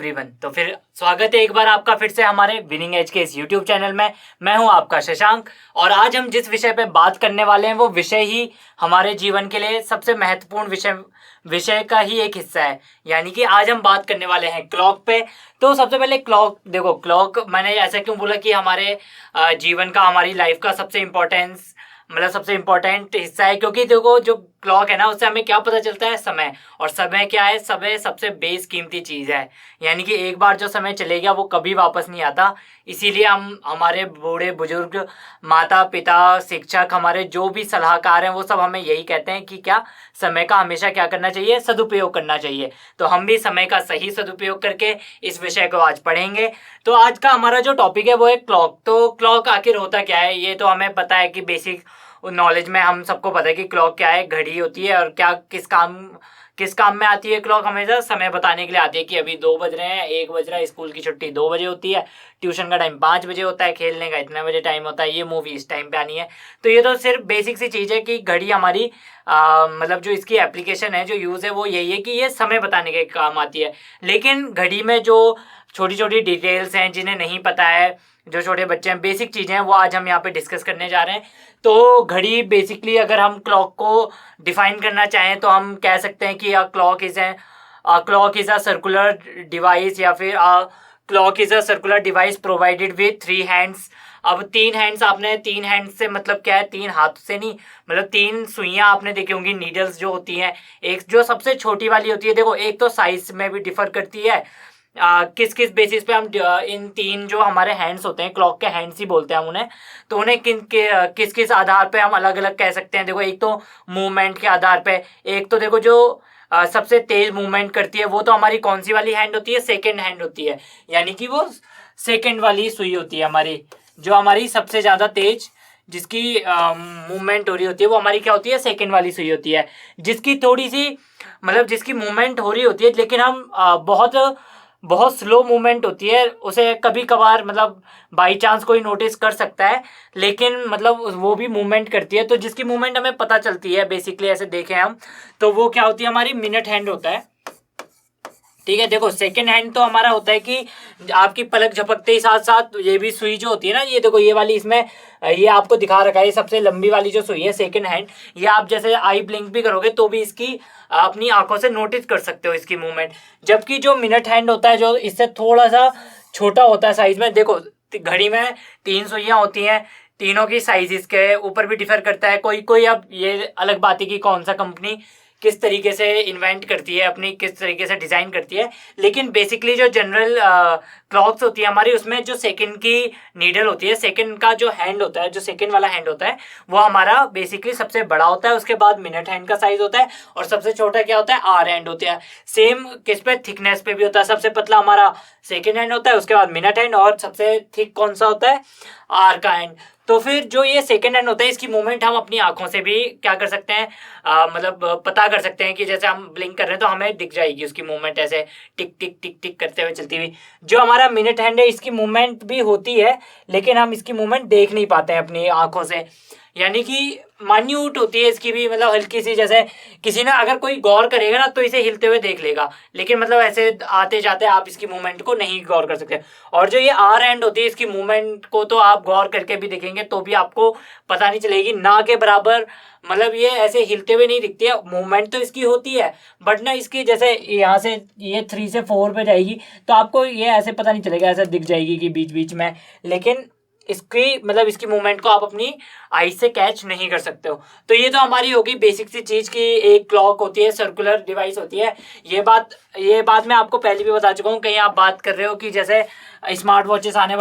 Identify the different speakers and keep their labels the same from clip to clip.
Speaker 1: Everyone. तो फिर स्वागत है एक बार आपका फिर से हमारे विनिंग एज के इस यूट्यूब चैनल में। मैं हूं आपका शशांक और आज हम जिस विषय पे बात करने वाले हैं वो विषय ही हमारे जीवन के लिए सबसे महत्वपूर्ण विषय का ही एक हिस्सा है। यानी कि आज हम बात करने वाले हैं क्लॉक पे। तो सबसे पहले क्लॉक देखो, क्लॉक मैंने ऐसा क्यों बोला कि हमारे जीवन का, हमारी लाइफ का सबसे इम्पोर्टेंट हिस्सा है, क्योंकि देखो जो क्लॉक है ना उससे हमें क्या पता चलता है, समय। और समय क्या है, समय सबसे बेस कीमती चीज़ है। यानी कि एक बार जो समय चले गया वो कभी वापस नहीं आता। इसीलिए हम, हमारे बूढ़े बुजुर्ग, माता पिता, शिक्षक, हमारे जो भी सलाहकार हैं वो सब हमें यही कहते हैं कि क्या समय का हमेशा क्या करना चाहिए, सदुपयोग करना चाहिए। तो हम भी समय का सही सदुपयोग करके इस विषय को आज पढ़ेंगे। तो आज का हमारा जो टॉपिक है वो है क्लॉक। तो क्लॉक आखिर होता क्या है, ये तो हमें पता है कि बेसिक नॉलेज में हम सबको पता है कि क्लॉक क्या है, घड़ी होती है। और क्या किस काम में आती है क्लॉक, हमेशा समय बताने के लिए आती है कि अभी 2 बज रहे हैं, 1 बज रहा है, स्कूल की छुट्टी 2 बजे होती है, ट्यूशन का टाइम 5 बजे होता है, खेलने का इतने बजे टाइम होता है, ये मूवी इस टाइम पे आनी है। तो ये तो सिर्फ बेसिक सी चीज़ है कि घड़ी हमारी मतलब जो इसकी एप्लीकेशन है, जो यूज़ है वो यही है कि ये समय बताने के काम आती है। लेकिन घड़ी में जो छोटी छोटी डिटेल्स हैं जिन्हें नहीं पता है, जो छोटे बच्चे हैं, बेसिक चीज़ें हैं, वो आज हम यहाँ पे डिस्कस करने जा रहे हैं। तो घड़ी बेसिकली अगर हम क्लॉक को डिफाइन करना चाहें तो हम कह सकते हैं कि clock is a circular device, या फिर clock is a circular device provided with 3 hands. अब 3 हैंड्स, आपने 3 हैंड्स से मतलब क्या है, 3 हाथ से नहीं, मतलब 3 सुइयाँ आपने देखी होंगी, नीडल्स जो होती हैं। एक जो सबसे छोटी वाली होती है, देखो एक तो साइज में भी डिफर करती है, किस किस बेसिस पे हम इन 3 जो हमारे हैंड्स होते हैं, क्लॉक के हैंड्स ही बोलते हैं हम उन्हें, तो उन्हें किस किस आधार पे हम अलग अलग कह सकते हैं। देखो एक तो मूवमेंट के आधार पे, एक तो देखो जो सबसे तेज मूवमेंट करती है वो तो हमारी कौन सी वाली हैंड होती है, सेकेंड हैंड होती है। यानी कि वो सेकेंड वाली सुई होती है हमारी, जो हमारी सबसे ज़्यादा तेज जिसकी मूवमेंट हो रही होती है वो हमारी क्या होती है, सेकेंड वाली सुई होती है। जिसकी थोड़ी सी मतलब जिसकी मूवमेंट हो रही होती है, लेकिन हम बहुत स्लो मूवमेंट होती है, उसे कभी कभार मतलब बाई चांस कोई नोटिस कर सकता है, लेकिन मतलब वो भी मूवमेंट करती है। तो जिसकी मूवमेंट हमें पता चलती है बेसिकली, ऐसे देखें हम, तो वो क्या होती है, हमारी मिनट हैंड होता है। ठीक है, देखो सेकेंड हैंड तो हमारा होता है कि आपकी पलक झपकते ही साथ साथ ये भी सुई जो होती है ना, ये देखो ये वाली, इसमें ये आपको दिखा रखा है, ये सबसे लंबी वाली जो सुई है सेकेंड हैंड, ये आप जैसे आई ब्लिंक भी करोगे तो भी इसकी अपनी आंखों से नोटिस कर सकते हो इसकी मूवमेंट। जबकि जो मिनट हैंड होता है, जो इससे थोड़ा सा छोटा होता है साइज में, देखो घड़ी में 3 सुइयाँ होती हैं, तीनों की साइज इसके ऊपर भी डिफर करता है। कोई कोई, अब ये अलग बात है कि कौन सा कंपनी किस तरीके से इन्वेंट करती है, अपनी किस तरीके से डिज़ाइन करती है, लेकिन बेसिकली जो जनरल क्लॉक्स होती है हमारी, उसमें जो सेकंड की नीडल होती है, सेकंड का जो हैंड होता है, जो सेकंड वाला हैंड होता है वो हमारा बेसिकली सबसे बड़ा होता है। उसके बाद मिनट हैंड का साइज होता है, और सबसे छोटा क्या होता है, आर हैंड होता है। सेम किस पे, थिकनेस पे भी होता है। सबसे पतला हमारा सेकेंड हैंड होता है, उसके बाद मिनट हैंड, और सबसे थिक कौन सा होता है, आर का हैंड। तो फिर जो ये सेकेंड हैंड होता है, इसकी मूवमेंट हम अपनी आंखों से भी क्या कर सकते हैं, मतलब पता कर सकते हैं कि जैसे हम ब्लिंक कर रहे हैं तो हमें दिख जाएगी उसकी मूवमेंट, ऐसे टिक टिक टिक टिक करते हुए चलती हुई। जो हमारा मिनट हैंड है, इसकी मूवमेंट भी होती है, लेकिन हम इसकी मूवमेंट देख नहीं पाते हैं अपनी आंखों से। यानी कि मान्यूट होती है इसकी भी, मतलब हल्की सी, जैसे किसी ने अगर कोई गौर करेगा ना तो इसे हिलते हुए देख लेगा, लेकिन मतलब ऐसे आते जाते आप इसकी मूवमेंट को नहीं गौर कर सकते। और जो ये आर हैंड होती है, इसकी मूवमेंट को तो आप गौर करके भी देखेंगे तो भी आपको पता नहीं चलेगी, ना के बराबर। मतलब ये ऐसे हिलते हुए नहीं दिखती है, मूवमेंट तो इसकी होती है, बट ना इसकी जैसे यहाँ से ये 3 से 4 पे जाएगी तो आपको ये ऐसे पता नहीं चलेगा, ऐसा दिख जाएगी कि बीच बीच में, लेकिन इसकी मतलब इसकी मूवमेंट को आप अपनी आई से कैच नहीं कर सकते हो। तो ये तो हमारी होगी बेसिक सी चीज़ की, एक क्लॉक होती है, सर्कुलर डिवाइस होती है। ये बात मैं आपको पहले भी बता चुका हूँ। कहीं आप बात कर रहे हो कि जैसे स्मार्ट वॉचेस आने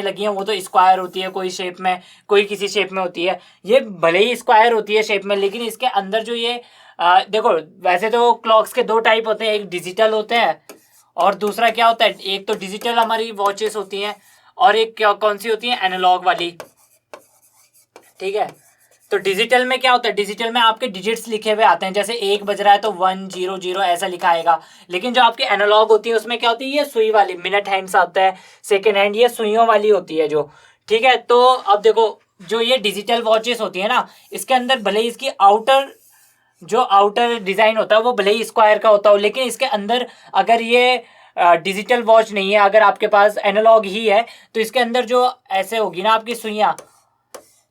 Speaker 1: लगी हैं, वो तो स्क्वायर होती है कोई शेप में, कोई किसी शेप में होती है। ये भले ही स्क्वायर होती है शेप में, लेकिन इसके अंदर जो ये देखो, वैसे तो क्लॉक्स के 2 टाइप होते हैं, एक डिजिटल होते हैं और दूसरा क्या होता है, एक तो डिजिटल हमारी वॉचेस होती हैं और एक कौन सी होती है, एनालॉग वाली। ठीक है, तो डिजिटल में क्या होता है, डिजिटल में आपके डिजिट्स लिखे हुए आते हैं, जैसे 1 बज रहा है तो 100 ऐसा लिखा आएगा। लेकिन जो आपकी एनालॉग होती है उसमें क्या होती है, ये सुई वाली मिनट हैंड्स आता है, सेकेंड हैंड, ये सुइयों वाली होती है जो। ठीक है, तो अब देखो जो ये डिजिटल वॉचेस होती है ना, इसके अंदर भले ही इसकी आउटर डिजाइन होता है वो भले ही स्क्वायर का होता हो, लेकिन इसके अंदर अगर ये डिजिटल वॉच नहीं है, अगर आपके पास एनालॉग ही है, तो इसके अंदर जो ऐसे होगी ना आपकी सुइयाँ,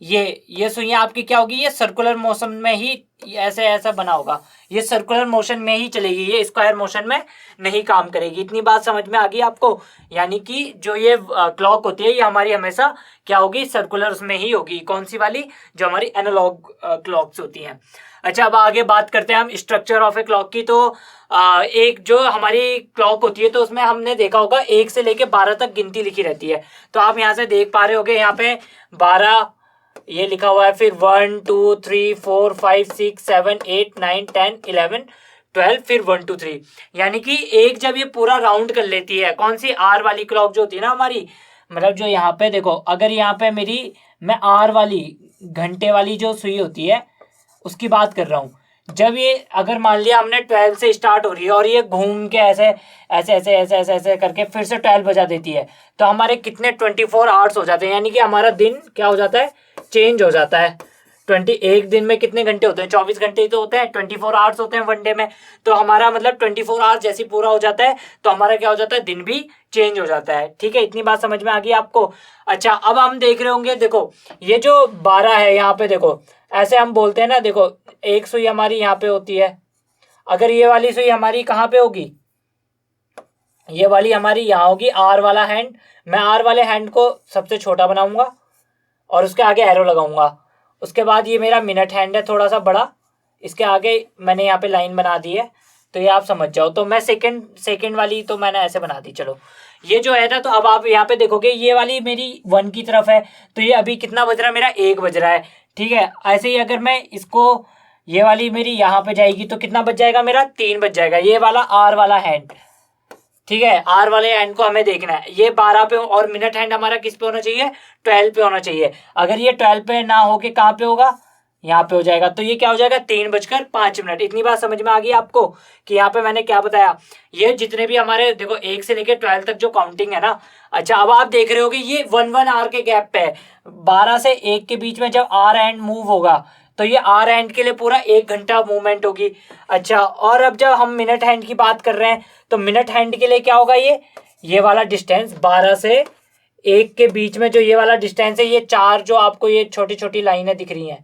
Speaker 1: ये सुइयाँ आपकी क्या होगी, ये सर्कुलर मोशन में ही ऐसे ऐसा बना होगा, ये सर्कुलर मोशन में ही चलेगी, ये स्क्वायर मोशन में नहीं काम करेगी। इतनी बात समझ में आ गई आपको? यानी कि जो ये क्लॉक होती है ये हमारी हमेशा क्या होगी, सर्कुलर उसमें ही होगी। कौन सी वाली? जो हमारी एनालॉग क्लॉक्स होती हैं। अच्छा, अब आगे बात करते हैं हम स्ट्रक्चर ऑफ ए क्लॉक की। तो एक जो हमारी क्लॉक होती है तो उसमें हमने देखा होगा 1 से लेके 12 तक गिनती लिखी रहती है। तो आप यहाँ से देख पा रहे होगे, यहाँ पे 12 ये लिखा हुआ है, फिर 1 2 3 4 5 6 7 8 9 10 11 12, फिर 1 2 3। यानी कि एक जब ये पूरा राउंड कर लेती है, कौन सी? आर वाली क्लॉक जो होती है ना हमारी, मतलब जो यहाँ पे देखो, अगर यहाँ पे मेरी मैं आर वाली घंटे वाली जो सुई होती है उसकी बात कर रहा हूँ, जब ये अगर मान लिया हमने 12 से स्टार्ट हो रही है और ये घूम के ऐसे ऐसे ऐसे ऐसे ऐसे ऐसे करके फिर से 12 बजा देती है, तो हमारे कितने 24 आवर्स हो जाते हैं, यानी कि हमारा दिन क्या हो जाता है, चेंज हो जाता है। 21 दिन में कितने घंटे होते हैं? 24 घंटे ही तो होते हैं, 24 आवर्स होते हैं वन डे में। तो हमारा मतलब 24 आवर्स जैसे पूरा हो जाता है तो हमारा क्या हो जाता है, दिन भी चेंज हो जाता है। ठीक है, इतनी बात समझ में आ गई आपको? अच्छा, अब हम देख रहे होंगे, देखो ये जो 12 है यहाँ पे, देखो ऐसे हम बोलते हैं ना, देखो एक सुई हमारी यहाँ पे होती है, अगर ये वाली सुई हमारी कहाँ पे होगी, ये वाली हमारी यहाँ होगी, आर वाला हैंड। मैं आर वाले हैंड को सबसे छोटा बनाऊंगा और उसके आगे एरो लगाऊंगा। उसके बाद ये मेरा मिनट हैंड है थोड़ा सा बड़ा, इसके आगे मैंने यहाँ पे लाइन बना दी है, तो ये आप समझ जाओ। तो मैं सेकंड वाली तो मैंने ऐसे बना दी। चलो, ये जो है ना, तो अब आप यहाँ पे देखोगे ये वाली मेरी 1 की तरफ है, तो ये अभी कितना बज रहा है, मेरा 1 बज रहा है। ठीक है, ऐसे ही अगर मैं इसको, ये वाली मेरी यहाँ पे जाएगी तो कितना बज जाएगा, मेरा 3 बज जाएगा। ये वाला आर वाला हैंड, ठीक है, आर वाले हैंड को हमें देखना है, ये 12 पे, और मिनट हैंड हमारा किस पे होना चाहिए, 12 पे होना चाहिए। अगर ये 12 पे ना होके कहाँ पे होगा, यहाँ पे हो जाएगा, तो ये क्या हो जाएगा, 3:05। इतनी बात समझ में आ गई आपको कि यहाँ पे मैंने क्या बताया, ये जितने भी हमारे देखो 1 से लेके 12 तक जो काउंटिंग है ना। अच्छा, अब आप देख रहे हो कि ये 1 आवर के गैप पे है, 12 से 1 के बीच में जब आर हैंड मूव होगा तो ये आर हैंड के लिए पूरा 1 घंटा मूवमेंट होगी। अच्छा, और अब जब हम मिनट हैंड की बात कर रहे हैं तो मिनट हैंड के लिए क्या होगा, ये वाला डिस्टेंस 12 से 1 के बीच में जो ये वाला डिस्टेंस है, ये 4 जो आपको ये छोटी छोटी लाइनें दिख रही हैं,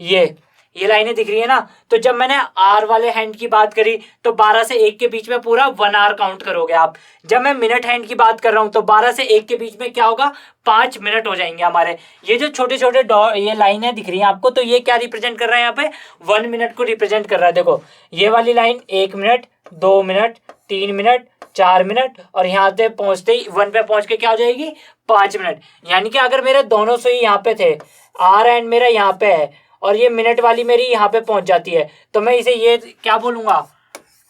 Speaker 1: ये लाइनें दिख रही है ना, तो जब मैंने आर वाले हैंड की बात करी तो 12 से 1 के बीच में पूरा 1 आवर काउंट करोगे आप। जब मैं मिनट हैंड की बात कर रहा हूं तो 12 से 1 के बीच में क्या होगा, 5 मिनट हो जाएंगे हमारे। ये जो छोटे छोटे ये लाइनें दिख रही हैं आपको, तो ये क्या रिप्रेजेंट कर रहा है, यहाँ पे 1 मिनट को रिप्रेजेंट कर रहा है। देखो ये वाली line 1 minute, 2 minute, 3 minute, 4 minute, और यहाँ पे पहुंचते ही 1 पे पहुंच के क्या हो जाएगी, 5 मिनट। यानी कि अगर मेरे दोनों सुई यहाँ पे थे, आर एंड मेरा यहाँ पे है और ये मिनट वाली मेरी यहाँ पे पहुंच जाती है, तो मैं इसे ये क्या बोलूंगा,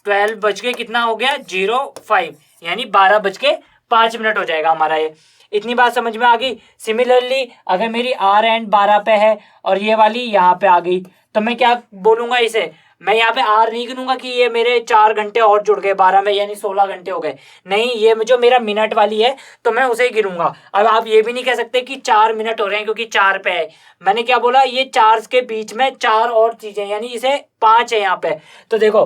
Speaker 1: 12 बज के कितना हो गया, 05, यानी 12:05 हो जाएगा हमारा ये। इतनी बात समझ में आ गई? सिमिलरली अगर मेरी आर एंड 12 पे है और ये वाली यहाँ पे आ गई, तो मैं क्या बोलूंगा इसे, मैं यहाँ पे आर नहीं गिनूंगा कि ये मेरे 4 घंटे और जुड़ गए 12 में, यानी 16 घंटे हो गए, नहीं, ये जो मेरा मिनट वाली है तो मैं उसे ही गिनूंगा। अब आप ये भी नहीं कह सकते कि 4 मिनट हो रहे हैं क्योंकि 4 पे है, मैंने क्या बोला, ये 4 के बीच में 4 और चीजें, यानी इसे 5 है यहाँ पे। तो देखो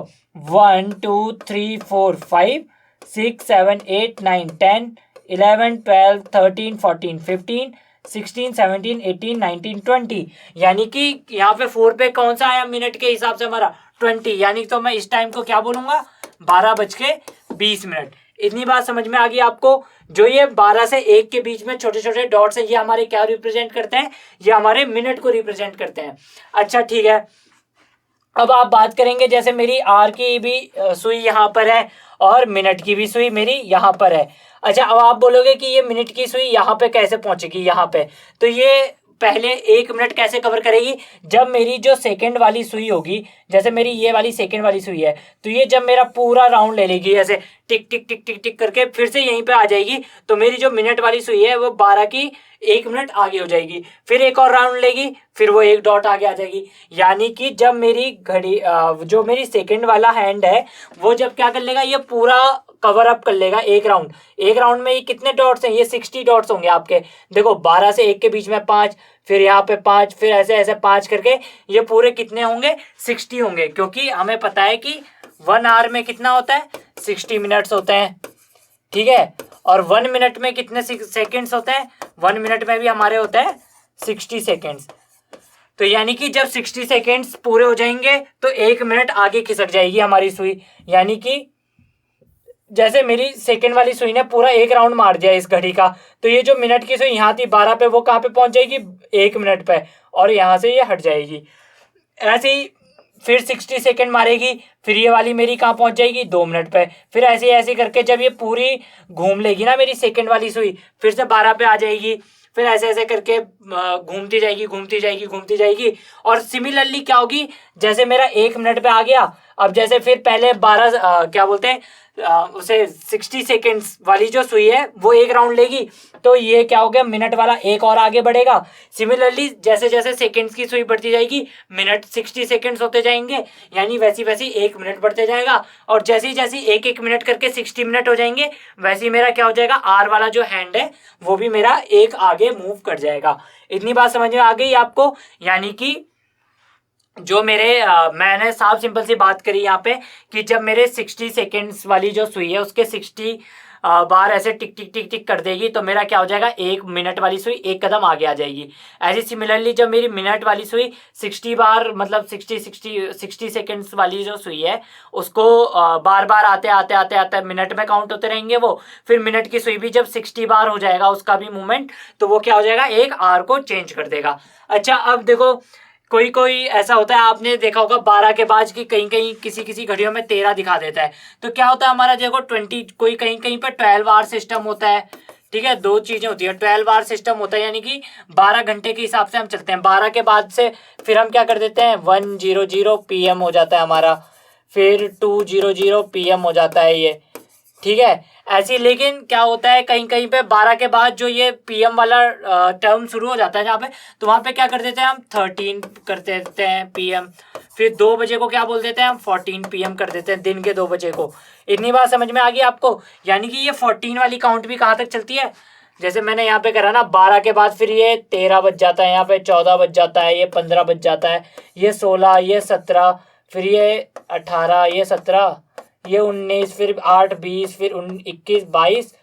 Speaker 1: 1 2 3 4 5 6 7 8 9 10 11 12 13 14 15 16 17 18 19 20, यानी कि यहाँ पे 4 पे कौन सा आया मिनट के हिसाब से, हमारा 20, यानी तो मैं इस टाइम को क्या बोलूंगा, 12:20। इतनी बात समझ में आ गई आपको? जो ये 12 से 1 के बीच में छोटे छोटे डॉट्स हैं, ये हमारे क्या रिप्रेजेंट करते हैं, ये हमारे मिनट को रिप्रेजेंट करते हैं। अच्छा ठीक है, अब आप बात करेंगे, जैसे मेरी आर की भी सुई यहाँ पर है और मिनट की भी सुई मेरी यहाँ पर है। अच्छा, अब आप बोलोगे कि ये मिनट की सुई यहाँ पे कैसे पहुंचेगी, यहाँ पे, तो ये पहले 1 मिनट कैसे कवर करेगी, जब मेरी जो सेकंड वाली सुई होगी, जैसे मेरी ये वाली सेकंड वाली सुई है, तो ये जब मेरा पूरा राउंड ले लेगी ऐसे टिक टिक टिक टिक टिक करके, फिर से यहीं पे आ जाएगी, तो मेरी जो मिनट वाली सुई है वो 12 की 1 मिनट आगे हो जाएगी, फिर एक और राउंड लेगी, फिर वो 1 डॉट आगे आ जाएगी। यानी कि जब मेरी घड़ी जो मेरी सेकंड वाला हैंड है वो जब क्या कर लेगा, ये पूरा कवर अप कर लेगा एक राउंड में। ये कितने डॉट्स हैं, ये 60 डॉट्स होंगे आपके। देखो 12 से 1 के बीच में 5, फिर यहाँ पे 5, फिर ऐसे ऐसे 5 करके ये पूरे कितने होंगे, 60 होंगे, क्योंकि हमें पता है कि 1 आवर में कितना होता है, 60 मिनट्स होते हैं, ठीक है। और 1 मिनट में कितने सेकेंड्स होते हैं, 1 मिनट में भी हमारे होता है 60 सेकेंड्स। तो यानी कि जब 60 सेकेंड्स पूरे हो जाएंगे तो 1 मिनट आगे खिसक जाएगी हमारी सुई। यानी कि जैसे मेरी सेकेंड वाली सुई ने पूरा 1 राउंड मार दिया इस घड़ी का, तो ये जो मिनट की सुई यहाँ थी 12 पे, वो कहाँ पे पहुंच जाएगी, 1 मिनट पे, और यहाँ से ये हट जाएगी। ऐसे ही फिर 60 सेकेंड मारेगी, फिर ये वाली मेरी कहाँ पहुंच जाएगी, 2 मिनट पे। फिर ऐसे ऐसे करके जब ये पूरी घूम लेगी ना मेरी सेकेंड वाली सुई, फिर से 12 पे आ जाएगी। फिर ऐसे ऐसे करके घूमती जाएगी घूमती जाएगी घूमती जाएगी। और सिमिलरली क्या होगी, जैसे मेरा 1 मिनट पे आ गया, अब जैसे फिर पहले 12 क्या बोलते हैं उसे 60 सेकेंड्स वाली जो सुई है वो 1 राउंड लेगी, तो ये क्या हो गया, मिनट वाला एक और आगे बढ़ेगा। सिमिलरली जैसे जैसे सेकेंड्स की सुई बढ़ती जाएगी, मिनट 60 सेकेंड्स होते जाएंगे, यानी वैसी वैसी 1 मिनट बढ़ते जाएगा। और जैसी जैसी एक एक मिनट करके 60 मिनट हो जाएंगे, वैसे मेरा क्या हो जाएगा, आर वाला जो हैंड है वो भी मेरा एक आगे मूव कर जाएगा। इतनी बात समझ में आ गई आपको। यानी कि जो मेरे मैंने साफ सिंपल सी बात करी यहाँ पे कि जब मेरे 60 सेकेंड्स वाली जो सुई है उसके 60 बार ऐसे टिक टिक टिक टिक कर देगी, तो मेरा क्या हो जाएगा, 1 मिनट वाली सुई 1 कदम आगे आ जाएगी। ऐसे सिमिलरली जब मेरी मिनट वाली सुई 60 बार मतलब 60 सेकेंड्स वाली जो सुई है उसको बार बार आते आते आते आते मिनट में काउंट होते रहेंगे वो। फिर मिनट की सुई भी जब 60 बार हो जाएगा उसका भी मूवमेंट, तो वो क्या हो जाएगा, एक आर को चेंज कर देगा। अच्छा, अब देखो कोई कोई ऐसा होता है, आपने देखा होगा 12 के बाद की कहीं कहीं किसी किसी घड़ियों में 13 दिखा देता है। तो क्या होता है हमारा, देखो 20, कोई कहीं कहीं पर 12 आवर सिस्टम होता है, ठीक है। 2 चीजें होती है, 12 आवर सिस्टम होता है यानी कि 12 घंटे के हिसाब से हम चलते हैं। 12 के बाद से फिर हम क्या कर देते हैं, 1:00 PM हो जाता है हमारा, फिर 2:00 PM हो जाता है ये, ठीक है ऐसी। लेकिन क्या होता है कहीं कहीं पे 12 के बाद जो ये PM वाला टर्म शुरू हो जाता है जहाँ पे, तो वहाँ पे क्या कर देते हैं हम 13 कर देते हैं PM। फिर 2 बजे को क्या बोल देते हैं हम 14 PM कर देते हैं, दिन के 2 बजे को। इतनी बात समझ में आ गई आपको। यानी कि ये 14 वाली काउंट भी कहाँ तक चलती है, जैसे मैंने यहाँ पे करा ना, 12 के बाद फिर ये 13 बज जाता है, यहाँ पे 14 बज जाता है, ये 15 बज जाता है, ये 16, ये 17, फिर ये 18, ये 17, ये 19, फिर 8, 20, फिर 21, 22,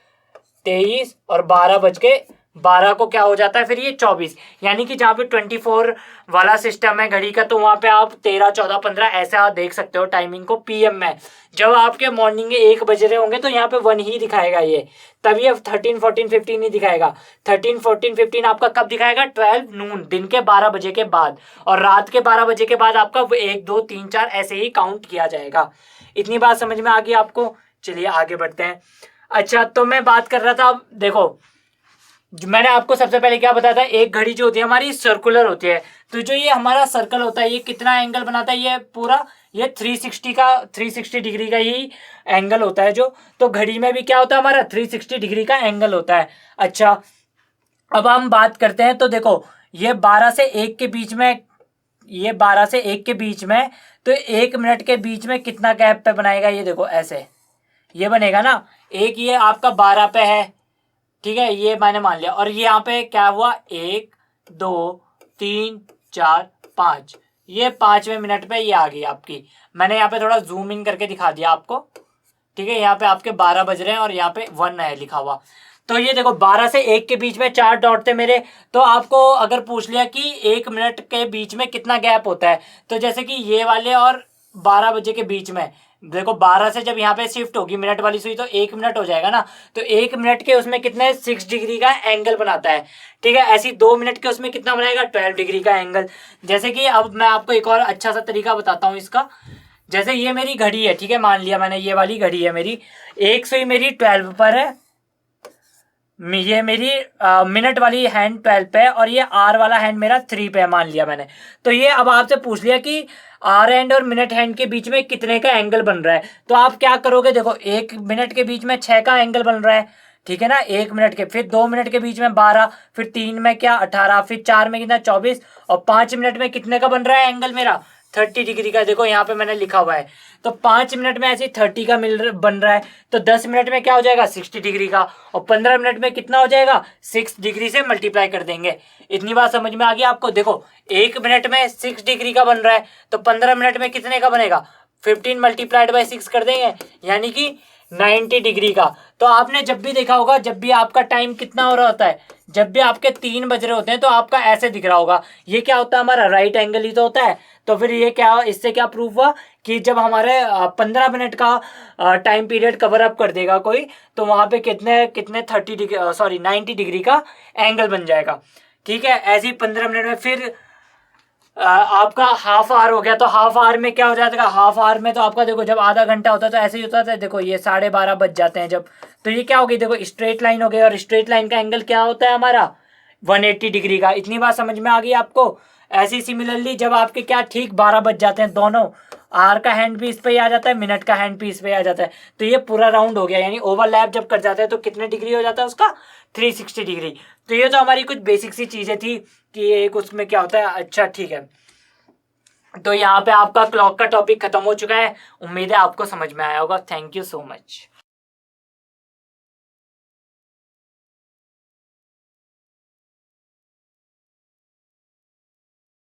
Speaker 1: 23 और 12 बज के 12 को क्या हो जाता है फिर ये 24। यानी कि जहाँ पे 24 वाला सिस्टम है घड़ी का, तो वहाँ पे आप 13, 14, 15 ऐसा देख सकते हो टाइमिंग को PM में। जब आपके मॉर्निंग के 1 बज रहे होंगे तो यहाँ पे 1 ही दिखाएगा ये, तब ये 13, 14, 15 ही दिखाएगा। 13, 14, 15 आपका कब दिखाएगा, 12 नून, दिन के 12 बजे के बाद। और रात के 12 बजे के बाद आपका 1, 2, 3, 4 ऐसे ही काउंट किया जाएगा। इतनी बात समझ में आ गई आपको। चलिए आगे बढ़ते हैं। अच्छा, तो मैं बात कर रहा था, अब देखो मैंने आपको सबसे पहले क्या बताया था, एक घड़ी जो होती है हमारी सर्कुलर होती है। तो जो ये हमारा सर्कल होता है ये कितना एंगल बनाता है, ये पूरा ये 360 डिग्री का ही एंगल होता है जो। तो घड़ी में भी क्या होता है हमारा 360 डिग्री का एंगल होता है। अच्छा, अब हम बात करते हैं, तो देखो ये 12 से 1 के बीच में, ये 12 से 1 के बीच में, तो 1 मिनट के बीच में कितना गैप पे बनाएगा, ये देखो ऐसे ये बनेगा ना। एक ये आपका 12 पे है, ठीक है, ये मैंने मान लिया। और ये यहाँ पे क्या हुआ, 1, 2, 3, 4, 5, ये 5वें मिनट पे ये आ गई आपकी। मैंने यहाँ पे थोड़ा जूम इन करके दिखा दिया आपको, ठीक है। यहाँ पे आपके 12 बज रहे हैं और यहाँ पे 1 है लिखा हुआ। तो ये देखो 12 से 1 के बीच में 4 डॉट थे मेरे। तो आपको अगर पूछ लिया कि 1 मिनट के बीच में कितना गैप होता है, तो जैसे कि ये वाले और 12 बजे के बीच में, देखो 12 से जब यहाँ पे शिफ्ट होगी मिनट वाली सुई तो 1 मिनट हो जाएगा ना। तो 1 मिनट के उसमें कितने 6 डिग्री का एंगल बनाता है, ठीक है। ऐसी 2 मिनट के उसमें कितना बनाएगा 12 डिग्री का एंगल। जैसे कि अब मैं आपको एक और अच्छा सा तरीका बताता हूँ इसका। जैसे ये मेरी घड़ी है, ठीक है, मान लिया मैंने ये वाली घड़ी है मेरी, एक सुई मेरी 12 पर है, ये मेरी मिनट वाली हैंड 12 पे है और ये आर वाला हैंड मेरा 3 पे है, मान लिया मैंने। तो ये अब आपसे पूछ लिया कि आर हैंड और मिनट हैंड के बीच में कितने का एंगल बन रहा है। तो आप क्या करोगे, देखो 1 मिनट के बीच में 6 का एंगल बन रहा है, ठीक है ना, 1 मिनट के, फिर 2 मिनट के बीच में 12, फिर 3 में क्या 18, फिर 4 में कितना 24, और 5 मिनट में कितने का बन रहा है एंगल मेरा 30 डिग्री का। देखो यहाँ पे मैंने लिखा हुआ है। तो 5 मिनट में ऐसे 30 का बन रहा है, तो 10 मिनट में क्या हो जाएगा 60 डिग्री का, और 15 मिनट में कितना हो जाएगा 6 डिग्री से मल्टीप्लाई कर देंगे। इतनी बात समझ में आ गई आपको। देखो 1 मिनट में 6 डिग्री का बन रहा है, तो 15 मिनट में कितने का बनेगा 15 मल्टीप्लाइड बाई 6 कर देंगे, यानी कि 90 डिग्री का। तो आपने जब भी देखा होगा, जब भी आपका टाइम कितना हो रहा होता है, जब भी आपके 3 बज रहे होते हैं तो आपका ऐसे दिख रहा होगा, ये क्या होता है, हमारा राइट एंगल ही तो होता है। तो फिर ये क्या, इससे क्या प्रूफ हुआ कि जब हमारे 15 मिनट का टाइम पीरियड कवर अप कर देगा कोई, तो वहाँ पे कितने कितने 30 डिग्री, सॉरी 90 डिग्री का एंगल बन जाएगा। ठीक है, ऐसे ही 15 मिनट में फिर आपका हाफ आवर हो गया, तो हाफ आवर में क्या हो जाएगा, हाफ आवर में तो आपका देखो जब आधा घंटा होता है तो ऐसे ही होता है, देखो ये 12:30 बज जाते हैं जब, तो ये क्या हो गई, देखो स्ट्रेट लाइन हो गई, और स्ट्रेट लाइन का एंगल क्या होता है हमारा 180 डिग्री का। इतनी बात समझ में आ गई आपको। ऐसे ही सिमिलरली जब आपके क्या ठीक 12 बज जाते हैं, दोनों आर का हैंड भी इस पे ही आ जाता है, मिनट का हैंड भी इस पे आ जाता है, तो ये पूरा राउंड हो गया, यानी ओवरलैप जब कर जाता है तो कितने डिग्री हो जाता है उसका, 360 डिग्री। तो ये तो हमारी कुछ बेसिक सी चीज़ें थी कि एक उसमें क्या होता है। अच्छा ठीक है, तो यहाँ पे आपका क्लॉक का टॉपिक खत्म हो चुका है। उम्मीद है आपको समझ में आया होगा। Thank you so much.